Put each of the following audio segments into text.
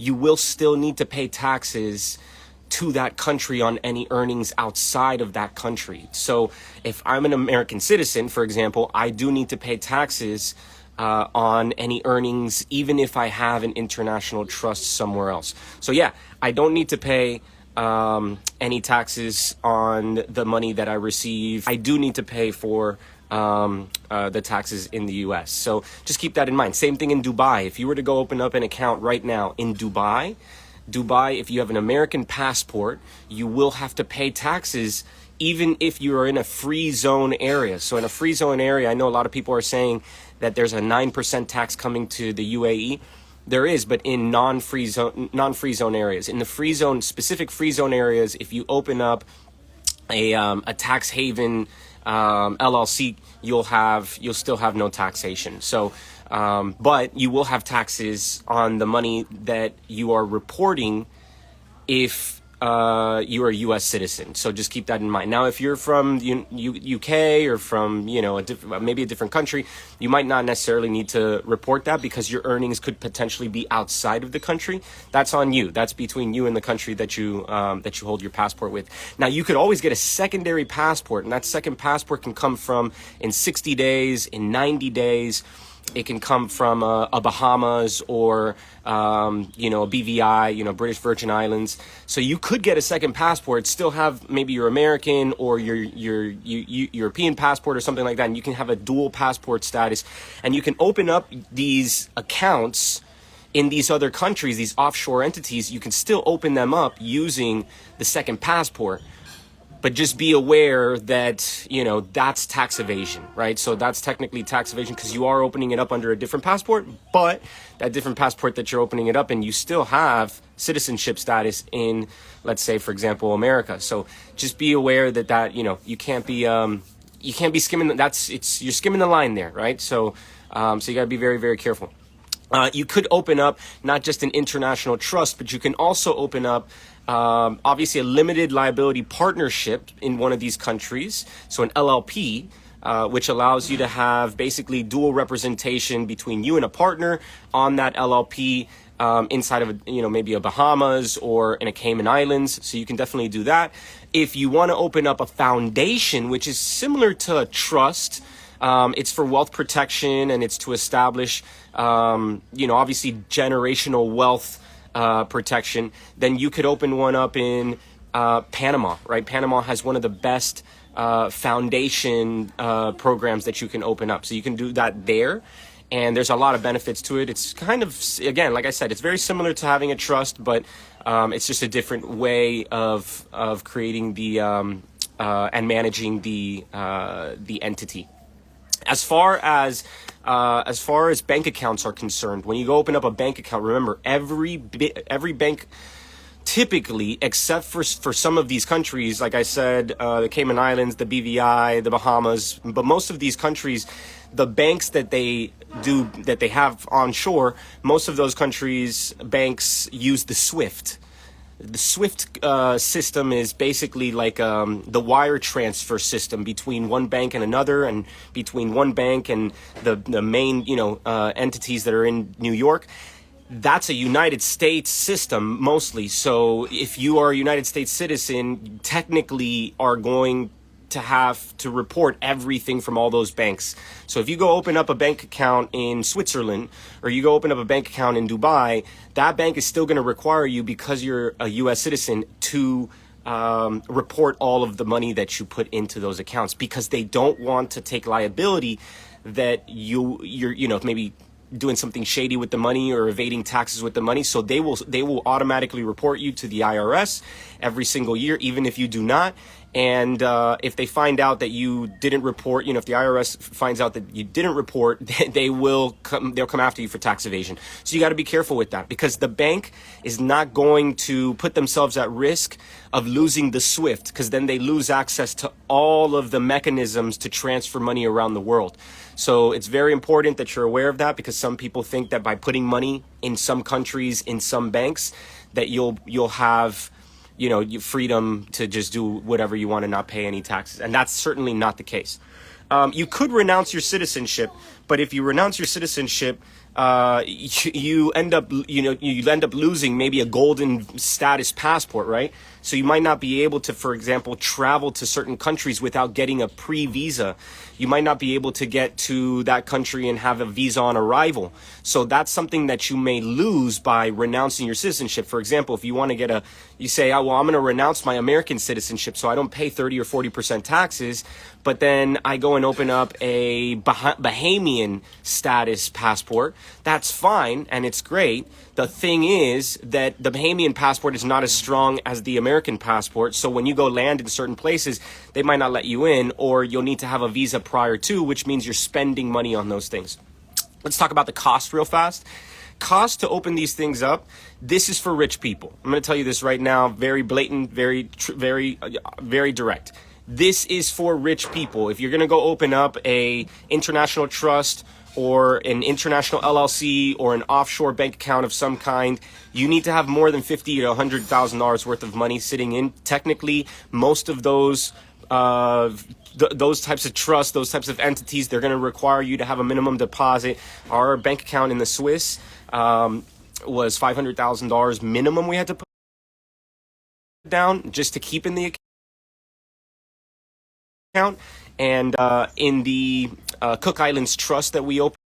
you will still need to pay taxes to that country on any earnings outside of that country. So if I'm an American citizen, for example, I do need to pay taxes on any earnings, even if I have an international trust somewhere else. So yeah, I don't need to pay any taxes on the money that I receive. I do need to pay for the taxes in the US. So just keep that in mind. Same thing in Dubai. If you were to go open up an account right now in Dubai, if you have an American passport, you will have to pay taxes even if you are in a free zone area. So in a free zone area, I know a lot of people are saying that there's a 9% tax coming to the UAE. There is, but in non-free zone areas. In the free zone, specific free zone areas, if you open up a tax haven LLC, you'll still have no taxation. So but you will have taxes on the money that you are reporting if you are a U.S. citizen. So just keep that in mind. Now, if you're from UK or from, maybe a different country, you might not necessarily need to report that because your earnings could potentially be outside of the country. That's on you. That's between you and the country that you hold your passport with. Now, you could always get a secondary passport, and that second passport can come from in 60 days, in 90 days. It can come from a Bahamas or, a BVI, British Virgin Islands. So you could get a second passport, still have maybe your American or your European passport or something like that. And you can have a dual passport status, and you can open up these accounts in these other countries, these offshore entities. You can still open them up using the second passport. But just be aware that, that's tax evasion, right? So that's technically tax evasion because you are opening it up under a different passport, but that different passport that you're opening it up in, you still have citizenship status in, let's say, for example, America. So just be aware that you can't be skimming. You're skimming the line there, right? So you got to be very, very careful. You could open up not just an international trust, but you can also open up obviously a limited liability partnership in one of these countries. So an LLP, which allows you to have basically dual representation between you and a partner on that LLP inside of maybe a Bahamas or in a Cayman Islands. So you can definitely do that. If you want to open up a foundation, which is similar to a trust, it's for wealth protection, and it's to establish, obviously generational wealth protection. Then you could open one up in Panama, right? Panama has one of the best foundation programs that you can open up. So you can do that there. And there's a lot of benefits to it. It's kind of, again, like I said, it's very similar to having a trust, but it's just a different way of creating the and managing the entity. As far as bank accounts are concerned, when you go open up a bank account, remember every bank, typically, except for some of these countries, like I said, the Cayman Islands, the BVI, the Bahamas, but most of these countries, the banks that they have onshore, most of those countries' banks use the SWIFT. The SWIFT system is basically like the wire transfer system between one bank and another, and between one bank and the main entities that are in New York. That's a United States system mostly. So if you are a United States citizen, you technically are going to have to report everything from all those banks. So if you go open up a bank account in Switzerland, or you go open up a bank account in Dubai, that bank is still going to require you, because you're a U.S. citizen, to report all of the money that you put into those accounts, because they don't want to take liability that you're maybe doing something shady with the money or evading taxes with the money. So they will automatically report you to the IRS every single year, even if you do not. And if they find out that you didn't report, if the IRS finds out that you didn't report, they'll come after you for tax evasion. So you got to be careful with that, because the bank is not going to put themselves at risk of losing the SWIFT, because then they lose access to all of the mechanisms to transfer money around the world. So it's very important that you're aware of that, because some people think that by putting money in some countries, in some banks, that you'll have freedom to just do whatever you want and not pay any taxes. And that's certainly not the case. You could renounce your citizenship, but if you renounce your citizenship, you end up, you end up losing maybe a golden status passport, right? So you might not be able to, for example, travel to certain countries without getting a pre-visa. You might not be able to get to that country and have a visa on arrival. So that's something that you may lose by renouncing your citizenship. For example, if you want to get you say, oh, well, I'm going to renounce my American citizenship so I don't pay 30 or 40% taxes, but then I go and open up a Bahamian status passport. That's fine and it's great. The thing is that the Bahamian passport is not as strong as the American passport. So when you go land in certain places, they might not let you in, or you'll need to have a visa prior to, which means you're spending money on those things. Let's talk about the cost real fast. Cost to open these things up. This is for rich people. I'm going to tell you this right now, very blatant, very direct. This is for rich people. If you're going to go open up a international trust or an international LLC or an offshore bank account of some kind, you need to have more than $50,000 to $100,000 worth of money sitting in. Technically, most of those those types of trusts, those types of entities, they're going to require you to have a minimum deposit. Our bank account in the Swiss was $500,000 minimum we had to put down just to keep in the account. And in the Cook Islands Trust that we opened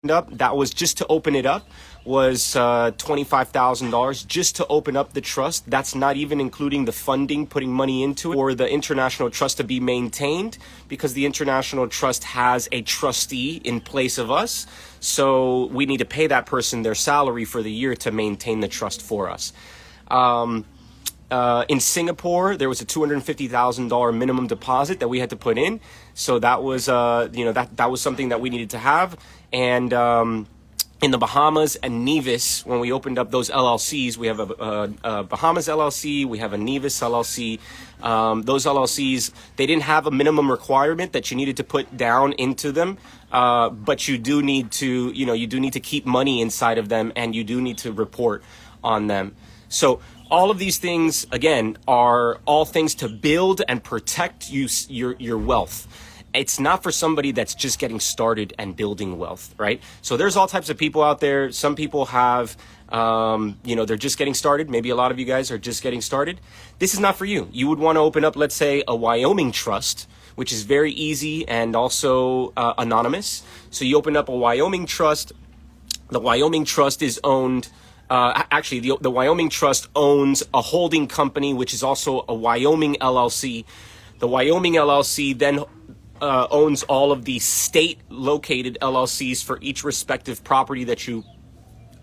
up, that was just to open it up, was $25,000 just to open up the trust. That's not even including the funding, putting money into it, or the international trust to be maintained, because the international trust has a trustee in place of us. So we need to pay that person their salary for the year to maintain the trust for us. In Singapore, there was a $250,000 minimum deposit that we had to put in. So that was, that was something that we needed to have. And in the Bahamas and Nevis, when we opened up those LLCs, we have a Bahamas LLC, we have a Nevis LLC. Those LLCs, they didn't have a minimum requirement that you needed to put down into them, but you do need to, you do need to keep money inside of them, and you do need to report on them. So all of these things, again, are all things to build and protect your wealth. It's not for somebody that's just getting started and building wealth, right? So there's all types of people out there. Some people have, they're just getting started. Maybe a lot of you guys are just getting started. This is not for you. You would want to open up, let's say, a Wyoming trust, which is very easy and also anonymous. So you open up a Wyoming trust. The Wyoming trust is owned. The Wyoming Trust owns a holding company, which is also a Wyoming LLC. The Wyoming LLC then owns all of the state-located LLCs for each respective property that you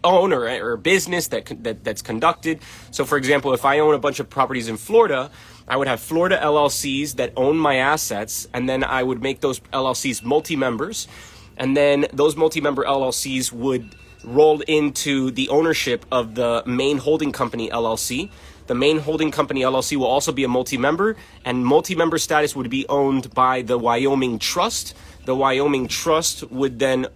own or business that's conducted. So, for example, if I own a bunch of properties in Florida, I would have Florida LLCs that own my assets, and then I would make those LLCs multi-members, and then those multi-member LLCs would rolled into the ownership of the main holding company LLC. The main holding company LLC will also be a multi-member, and multi-member status would be owned by the Wyoming Trust. The Wyoming Trust would then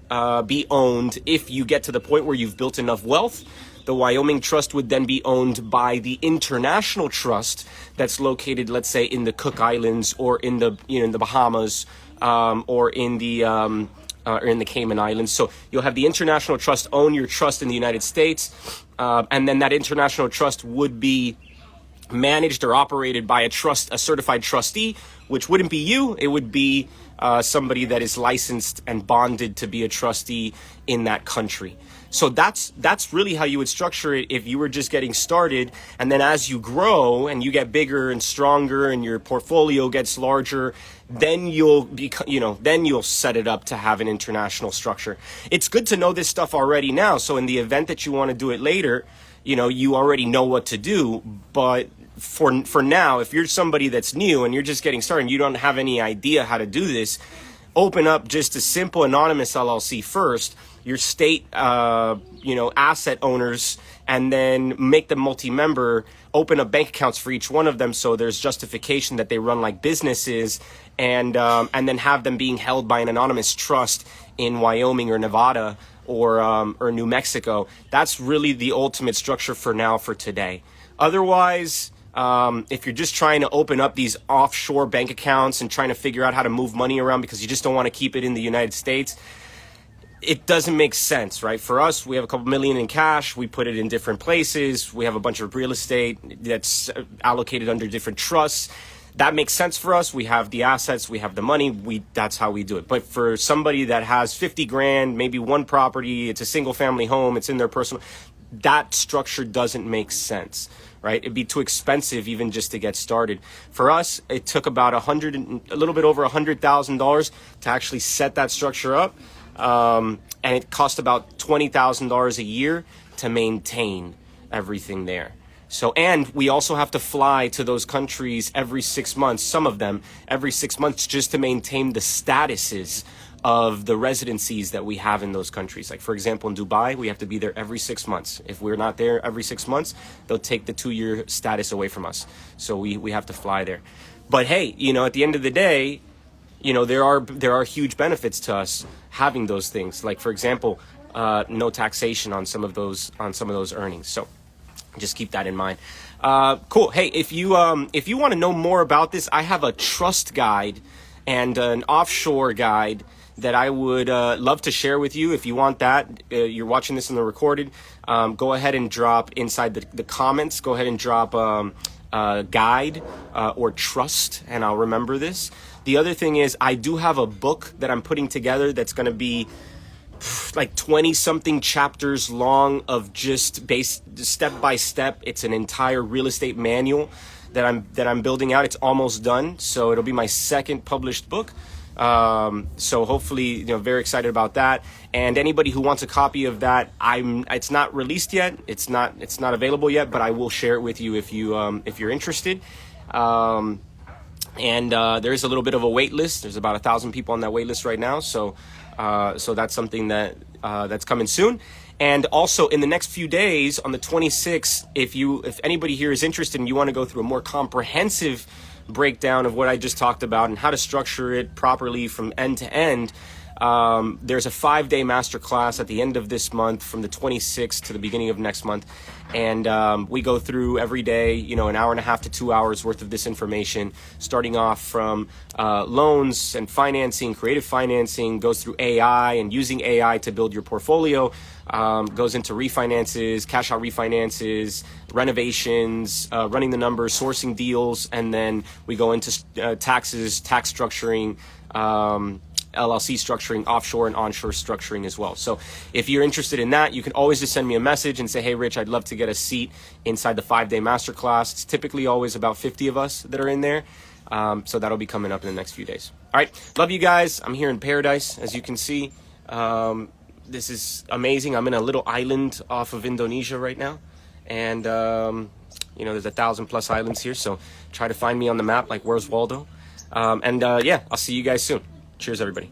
be owned, if you get to the point where you've built enough wealth, the Wyoming Trust would then be owned by the International Trust that's located, let's say, in the Cook Islands or in the in the Bahamas, or in the Cayman Islands. So you'll have the International Trust own your trust in the United States, and then that International Trust would be managed or operated by a certified trustee, which wouldn't be you. It would be somebody that is licensed and bonded to be a trustee in that country. So that's really how you would structure it if you were just getting started. And then as you grow and you get bigger and stronger and your portfolio gets larger, then you'll set it up to have an international structure. It's good to know this stuff already now. So in the event that you want to do it later, you already know what to do. But for now, if you're somebody that's new and you're just getting started and you don't have any idea how to do this, open up just a simple anonymous LLC first, your state, asset owners, and then make them multi-member, open up bank accounts for each one of them so there's justification that they run like businesses, and then have them being held by an anonymous trust in Wyoming or Nevada or New Mexico. That's really the ultimate structure for now, for today. Otherwise, if you're just trying to open up these offshore bank accounts and trying to figure out how to move money around because you just don't want to keep it in the United States, it doesn't make sense, right? For us, we have a couple million in cash. We put it in different places. We have a bunch of real estate that's allocated under different trusts. That makes sense for us. We have the assets, we have the money. That's how we do it. But for somebody that has 50 grand, maybe one property, it's a single family home, it's in their personal, that structure doesn't make sense, right? It'd be too expensive even just to get started. For us, it took about a little bit over $100,000 to actually set that structure up. And it cost about $20,000 a year to maintain everything there. So, and we also have to fly to those countries every 6 months, some of them every 6 months, just to maintain the statuses of the residencies that we have in those countries. Like, for example, in Dubai, we have to be there every 6 months. If we're not there every 6 months, they'll take the 2-year status away from us. So we have to fly there. But hey, at the end of the day, there are huge benefits to us having those things. Like, for example, no taxation on some of those earnings. So just keep that in mind. Cool. Hey, if you want to know more about this, I have a trust guide and an offshore guide that I would love to share with you. If you want that, you're watching this in the recorded, go ahead and drop inside the comments. Go ahead and drop guide or trust, and I'll remember this. The other thing is, I do have a book that I'm putting together that's going to be like 20 something chapters long of just step by step. It's an entire real estate manual that I'm building out. It's almost done, so it'll be my second published book. So hopefully, very excited about that. And anybody who wants a copy of that, it's not released yet. It's not available yet, but I will share it with you if you're interested. And there is a little bit of a wait list. There's about 1,000 people on that wait list right now. So that's something that's coming soon. And also in the next few days, on the 26th, if anybody here is interested and you want to go through a more comprehensive breakdown of what I just talked about and how to structure it properly from end to end, there's a 5-day masterclass at the end of this month from the 26th to the beginning of next month. And we go through every day, an hour and a half to 2 hours worth of this information, starting off from loans and financing, creative financing, goes through AI and using AI to build your portfolio, goes into refinances, cash out refinances, renovations, running the numbers, sourcing deals, and then we go into taxes, tax structuring, LLC structuring, offshore and onshore structuring as well. So if you're interested in that, you can always just send me a message and say, hey, Rich, I'd love to get a seat inside the 5-day masterclass. It's typically always about 50 of us that are in there. So that'll be coming up in the next few days. All right. Love you guys. I'm here in paradise, as you can see. This is amazing. I'm in a little island off of Indonesia right now. And, there's 1,000+ islands here. So try to find me on the map, like Where's Waldo? Yeah, I'll see you guys soon. Cheers, everybody.